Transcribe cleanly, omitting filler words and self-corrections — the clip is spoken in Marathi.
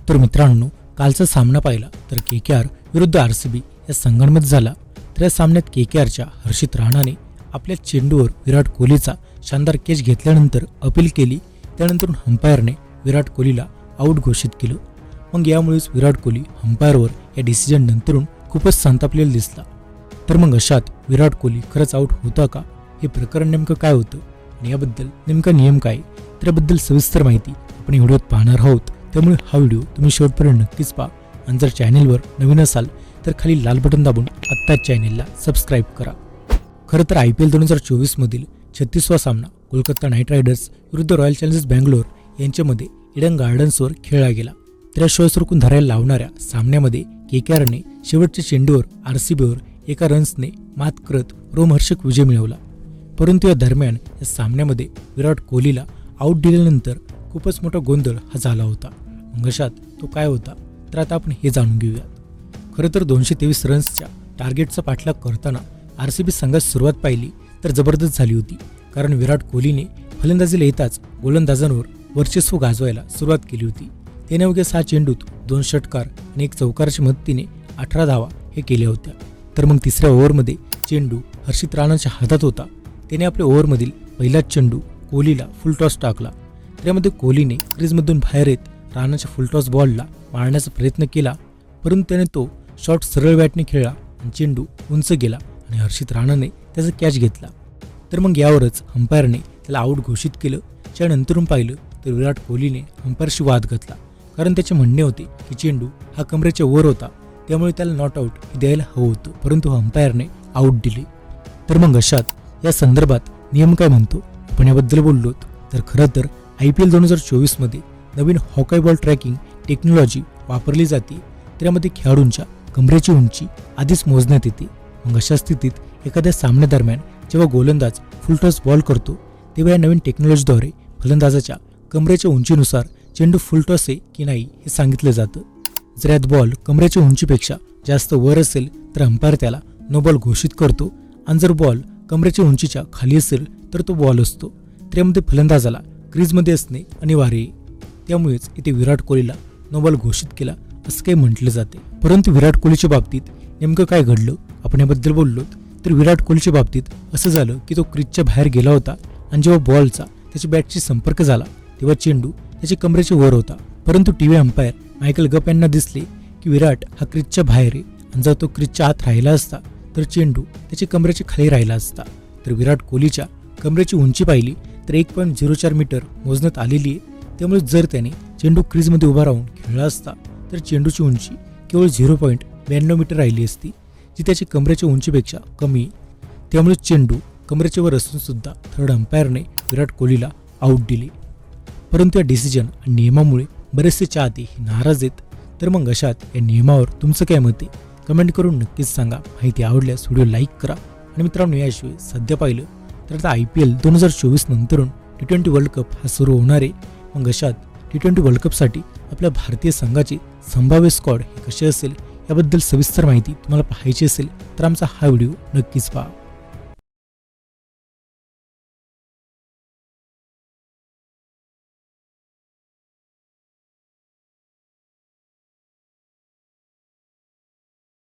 तर मित्रांनो, कालचा सामना पाहिला तर KKR विरुद्ध RCB या संघांमध्ये झाला. तर या सामन्यात KKRच्या हर्षित राणाने आपल्या चेंडूवर विराट कोहलीचा शानदार कॅच घेतल्यानंतर अपील केली. त्यानंतर अंपायरने विराट कोहलीला आऊट घोषित केलं. मग यामुळेच विराट कोहली अंपायरवर या डिसिजन नंतरून खूपच संतापलेला दिसला. तर मग अशात विराट कोहली खरंच आऊट होता का, हे प्रकरण नेमकं काय होतं आणि याबद्दल नेमका नियम काय, त्याबद्दल सविस्तर माहिती आपण या व्हिडिओत पाहणार आहोत. त्यामुळे हा व्हिडिओ तुम्ही शेवटपर्यंत नक्कीच पहा आणि जर चॅनेलवर नवीन असाल तर खाली लाल बटन दाबून आत्ताच चॅनेलला सबस्क्राईब करा. खरं तर IPL 2024 मधील 36वा सामना कोलकाता नाईट रायडर्स विरुद्ध रॉयल चॅलेंजर्स बँगलोर यांच्यामध्ये ईडन गार्डन्सवर खेळला गेला. तर या श्वास रोखून धरायला लावणाऱ्या सामन्यामध्ये KKRने शेवटच्या चेंडूवर RCBवर एका रन्सने मात करत रोमहर्षक विजय मिळवला. परंतु या दरम्यान या सामन्यामध्ये विराट कोहलीला आऊट दिल्यानंतर खूपच मोठा गोंधळ हा झाला होता. मग अशात तो काय होता, तर आता आपण हे जाणून घेऊयात. खरं तर 223 रन्सच्या टार्गेटचा पाठलाग करताना RCB संघात सुरुवात पाहिली तर जबरदस्त झाली होती. कारण विराट कोहलीने फलंदाजीला येताच गोलंदाजांवर वर्चस्व गाजवायला सुरुवात केली होती. त्याने अवघ्या 6 चेंडूत 2 षटकार आणि 1 चौकाराच्या मदतीने 18 धावा हे केल्या होत्या. तर मग तिसऱ्या ओव्हरमध्ये चेंडू हर्षित राणाच्या हातात होता. त्याने आपल्या ओव्हरमधील पहिलाच चेंडू कोहलीला फुल टॉस टाकला. त्यामध्ये कोहलीने क्रीजमधून बाहेर येत राणाच्या फुल टॉस बॉलला मारण्याचा प्रयत्न केला, परंतु त्याने तो शॉट सरळ बॅटने खेळला आणि चेंडू उंच गेला आणि हर्षित राणाने त्याचा कॅच घेतला. तर मग यावरच अंपायरने त्याला आऊट घोषित केलं. त्यानंतरून पाहिलं तर विराट कोहलीने अंपायरशी वाद घातला, कारण त्याचे म्हणणे होते की चेंडू हा कमरेच्या वर होता, त्यामुळे त्याला नॉट आऊट हे द्यायला हवं होतं, परंतु अंपायरने आऊट दिले. तर मग अशात या संदर्भात नियम काय म्हणतो आपण याबद्दल बोललो. तर खरं तर IPL 2024 मध्ये नवीन हॉकाय बॉल ट्रॅकिंग टेक्नॉलॉजी वापरली जाते. त्यामध्ये खेळाडूंच्या कमरेची उंची आधीच मोजण्यात येते. मग अशा स्थितीत एखाद्या सामन्यादरम्यान जेव्हा गोलंदाज फुलटॉस बॉल करतो तेव्हा या नवीन टेक्नॉलॉजीद्वारे फलंदाजाच्या कमरेच्या उंचीनुसार चेंडू फुलटॉस आहे की नाही हे सांगितलं जातं. जर यात बॉल कमरेच्या उंचीपेक्षा जास्त वर असेल तर अंपायर त्याला नो बॉल घोषित करतो आणि जर बॉल कमरेच्या उंचीच्या खाली असेल तर तो बॉल असतो. त्यामध्ये फलंदाजाला क्रीजमध्ये असणे अनिवार्य आहे. त्यामुळेच इथे विराट कोहलीला नो बॉल घोषित केला असं काही म्हटलं जाते. परंतु विराट कोहलीच्या बाबतीत नेमकं काय घडलं आपण याबद्दल बोललो. तर विराट कोहलीच्या बाबतीत असं झालं की तो क्रीजच्या बाहेर गेला होता आणि जेव्हा बॉलचा त्याच्या बॅटशी संपर्क झाला तेव्हा चेंडू त्याच्या कमरेच्या वर होता. परंतु TV अंपायर मायकल गप यांना दिसले की विराट हा क्रीजच्या बाहेर आहे आणि जर तो क्रीजच्या आत राहिला असता तर चेंडू त्याच्या कमरेच्या खाली राहिला असता. तर विराट कोहलीच्या कमरेची उंची पाहिली तर 1.04 मीटर मोजण्यात आलेली आहे. त्यामुळे जर त्याने चेंडू क्रीजमध्ये उभा राहून खेळला असता तर चेंडूची उंची केवळ 0.92 मीटर राहिली असती, जी त्याच्या कमरेच्या उंचीपेक्षा कमी आहे. त्यामुळे चेंडू कमरेच्या वर असून सुद्धा थर्ड अंपायरने विराट कोहलीला आऊट दिले. परंतु या डिसिजन आणि नियमामुळे बरेचसे चाहते नाराज आहेत. तर मग अशात या नियमावर तुमचं काय मत आहे कमेंट करून नक्कीच सांगा. माहिती आवडल्यास व्हिडिओ लाईक करा. आणि मित्रांनो, याशिवाय सध्या पाहिलं तर आता IPL 2024 नंतरून T20 वर्ल्ड कप हा सुरू होणार आहे. मग अशात T20 वर्ल्ड कपसाठी आपल्या भारतीय संघाचे संभाव्य स्क्वॉड हे कसे असेल याबद्दल सविस्तर माहिती तुम्हाला पाहायची असेल तर आमचा हा व्हिडिओ नक्कीच पहा.